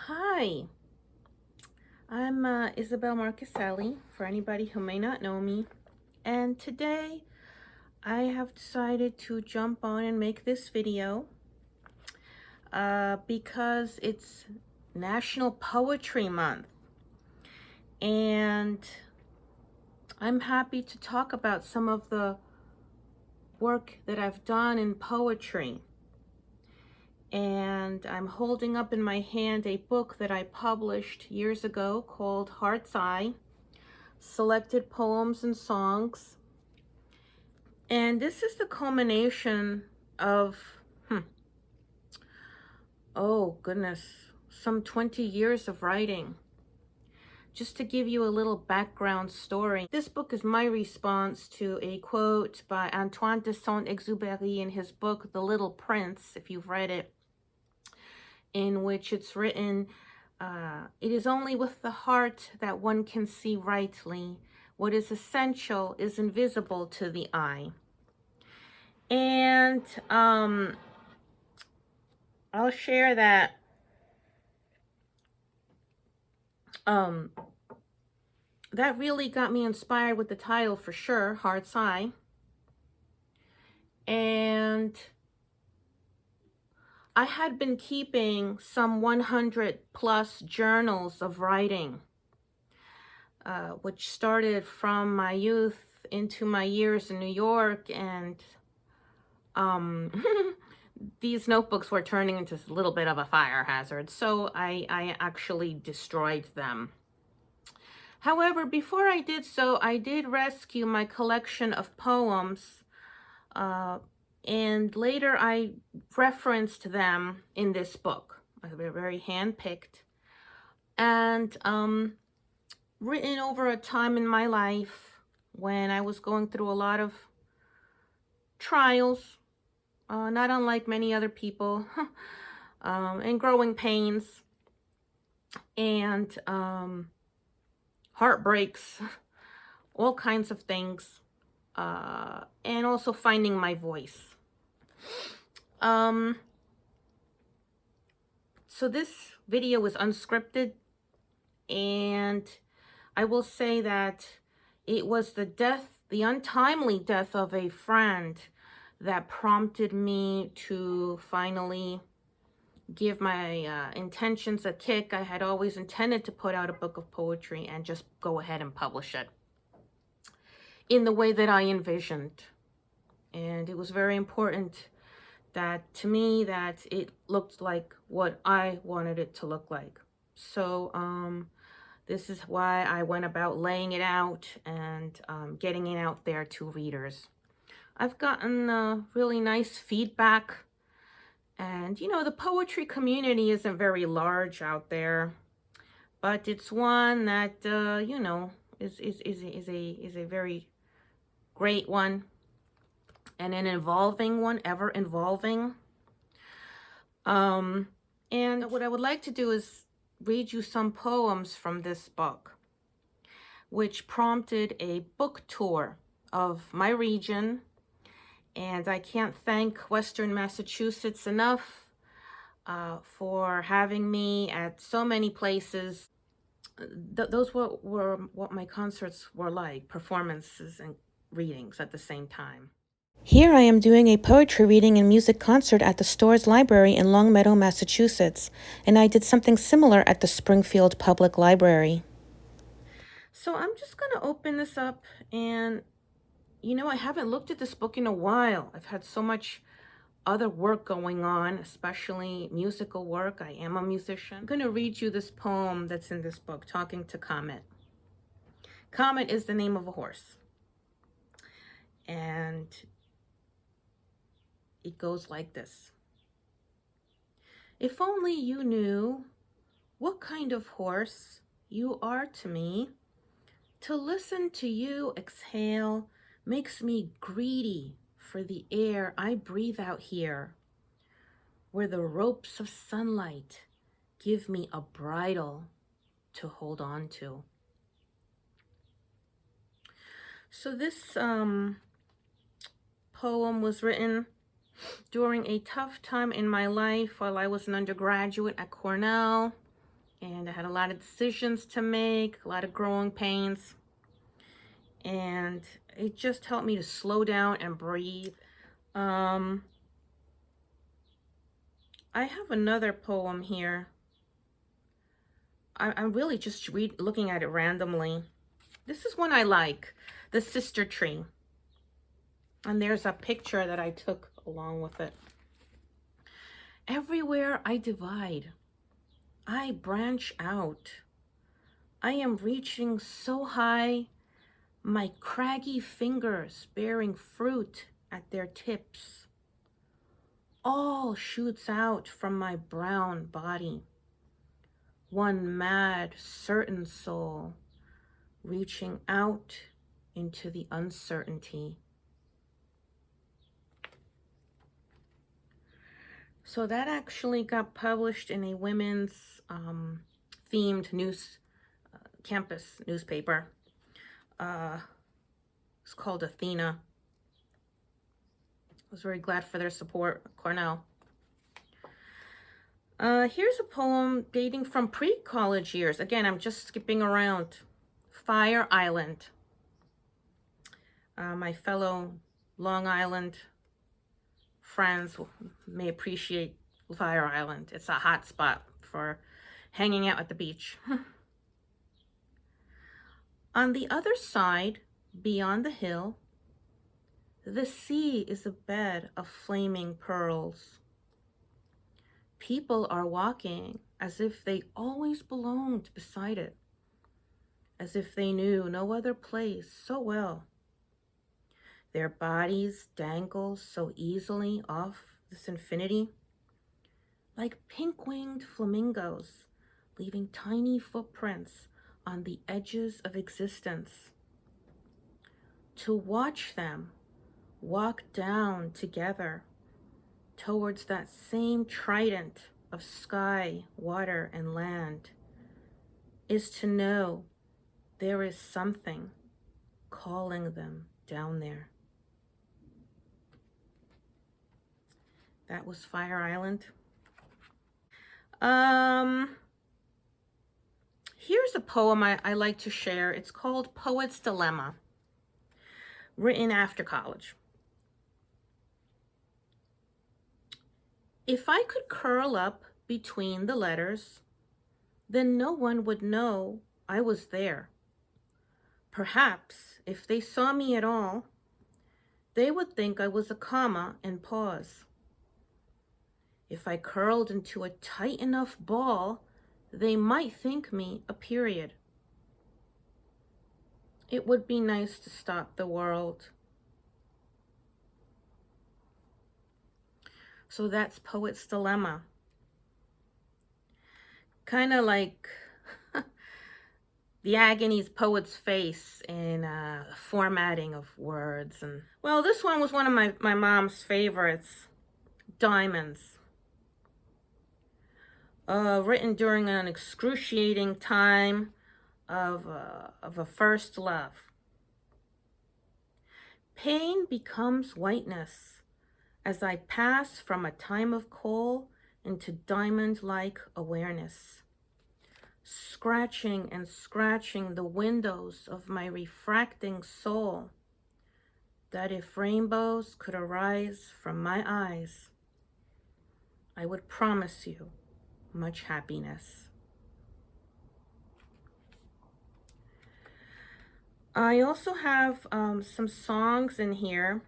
Hi, I'm Isabel Marcaselli, for anybody who may not know me. And today I have decided to jump on and make this video because it's National Poetry Month. And I'm happy to talk about some of the work that I've done in poetry. And I'm holding up in my hand a book that I published years ago called Heart's Eye, Selected Poems and Songs. And this is the culmination of, oh goodness, some 20 years of writing. Just to give you a little background story, this book is my response to a quote by Antoine de Saint-Exupéry in his book, The Little Prince, if you've read it, in which it's written, it is only with the heart that one can see rightly. What is essential is invisible to the eye. And I'll share that that really got me inspired with the title for sure, Heart's Eye. And I had been keeping some 100 plus journals of writing, which started from my youth into my years in New York. And these notebooks were turning into a little bit of a fire hazard, so I actually destroyed them. However, before I did so, I did rescue my collection of poems, and later I referenced them in this book. They're very hand-picked and written over a time in my life when I was going through a lot of trials, not unlike many other people, and growing pains and heartbreaks, all kinds of things, and also finding my voice. So this video was unscripted, and I will say that it was the untimely death of a friend that prompted me to finally give my intentions a kick. I had always intended to put out a book of poetry and just go ahead and publish it in the way that I envisioned. And it was very important that to me that it looked like what I wanted it to look like. So this is why I went about laying it out and getting it out there to readers. I've gotten really nice feedback. And, you know, the poetry community isn't very large out there, but it's one that, you know, is a very great one, and an evolving one, ever evolving. And what I would like to do is read you some poems from this book, which prompted a book tour of my region. And I can't thank Western Massachusetts enough for having me at so many places. Those were what my concerts were like, performances and readings at the same time. Here I am doing a poetry reading and music concert at the Storrs Library in Longmeadow, Massachusetts, and I did something similar at the Springfield Public Library. So I'm just going to open this up, and you know, I haven't looked at this book in a while. I've had so much other work going on, especially musical work. I am a musician. I'm going to read you this poem that's in this book, Talking to Comet. Comet is the name of a horse. And it goes like this. If only you knew what kind of horse you are to me. To listen to you exhale makes me greedy for the air I breathe out here, where the ropes of sunlight give me a bridle to hold on to. So this poem was written during a tough time in my life while I was an undergraduate at Cornell. and I had a lot of decisions to make, a lot of growing pains, and it just helped me to slow down and breathe. I have another poem here. I'm really just looking at it randomly. This is one I like, The Sister Tree. And there's a picture that I took along with it. Everywhere I divide, I branch out. I am reaching so high, my craggy fingers bearing fruit at their tips. All shoots out from my brown body. One mad, certain soul, reaching out into the uncertainty. So that actually got published in a women's themed campus newspaper. It's called Athena. I was very glad for their support, Cornell. Here's a poem dating from pre-college years. Again, I'm just skipping around. Fire Island. My fellow Long Island friends may appreciate Fire Island. It's a hot spot for hanging out at the beach. On the other side, beyond the hill, the sea is a bed of flaming pearls. People are walking as if they always belonged beside it, as if they knew no other place so well. Their bodies dangle so easily off this infinity, like pink-winged flamingos, leaving tiny footprints on the edges of existence. To watch them walk down together towards that same trident of sky, water, and land is to know there is something calling them down there. That was Fire Island. Here's a poem I like to share. It's called Poet's Dilemma, written after college. If I could curl up between the letters, then no one would know I was there. Perhaps, if they saw me at all, they would think I was a comma and pause. If I curled into a tight enough ball, they might think me a period. It would be nice to stop the world. So that's Poet's Dilemma. Kind of like the agony's poet's face in formatting of words. And well, this one was one of my mom's favorites, Diamonds. Written during an excruciating time of a first love. Pain becomes whiteness as I pass from a time of coal into diamond-like awareness, scratching and scratching the windows of my refracting soul, that if rainbows could arise from my eyes, I would promise you much happiness. I also have some songs in here.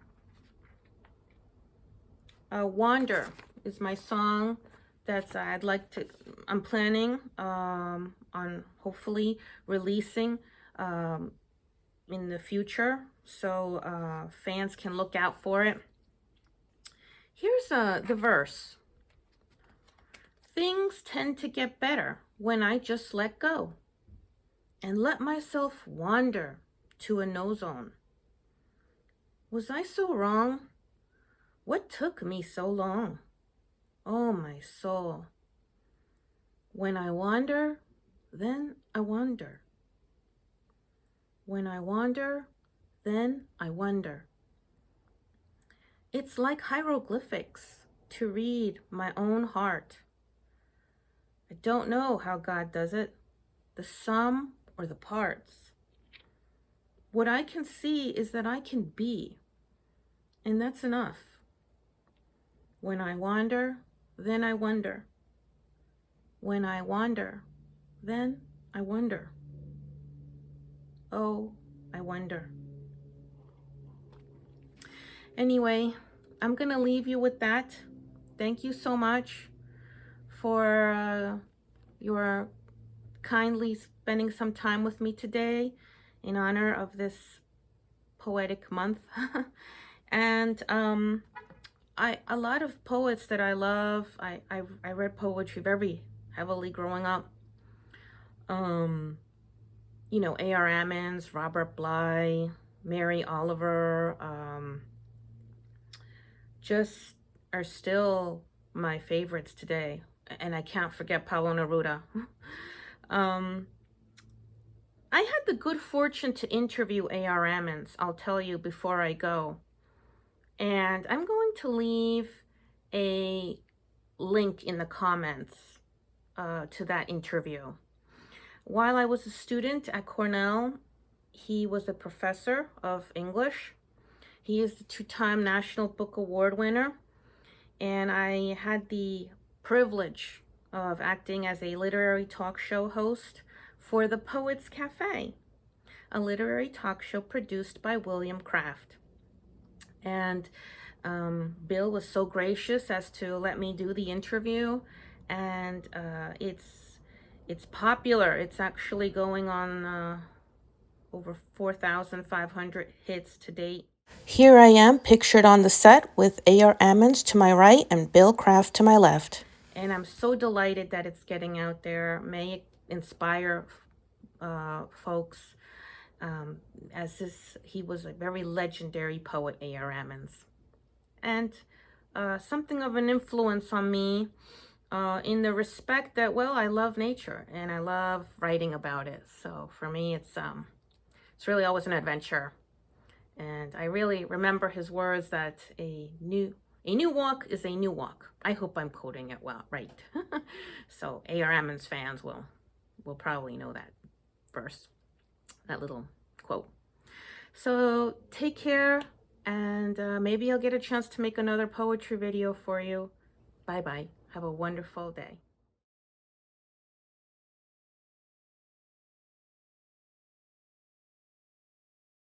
Wander is my song that's I'm planning on hopefully releasing in the future, so fans can look out for it. Here's the verse. Things tend to get better when I just let go and let myself wander to a no zone. Was I so wrong? What took me so long? Oh, my soul. When I wander, then I wonder. When I wander, then I wonder. It's like hieroglyphics to read my own heart. I don't know how God does it, the sum or the parts. What I can see is that I can be, and that's enough. When I wander, then I wonder. When I wander, then I wonder. Oh, I wonder. Anyway, I'm going to leave you with that. Thank you so much for your kindly spending some time with me today in honor of this poetic month. And a lot of poets that I love, I read poetry very heavily growing up. You know, A.R. Ammons, Robert Bly, Mary Oliver, just are still my favorites today. And I can't forget Pablo Neruda. I had the good fortune to interview A.R. Ammons, I'll tell you before I go. And I'm going to leave a link in the comments to that interview. While I was a student at Cornell, he was a professor of English. He is the 2-time National Book Award winner. And I had the privilege of acting as a literary talk show host for the Poets Cafe, a literary talk show produced by William Kraft. And Bill was so gracious as to let me do the interview, and it's popular. It's actually going on over 4,500 hits to date. Here I am pictured on the set with A.R. Ammons to my right and Bill Kraft to my left. And I'm so delighted that it's getting out there. May it inspire folks, he was a very legendary poet, A.R. Ammons. And something of an influence on me in the respect that, well, I love nature and I love writing about it. So for me, it's really always an adventure. And I really remember his words that a new walk is a new walk. I hope I'm quoting it well, right? So A.R. Ammons fans will probably know that verse, that little quote. So take care, and maybe I'll get a chance to make another poetry video for you. Bye-bye. Have a wonderful day.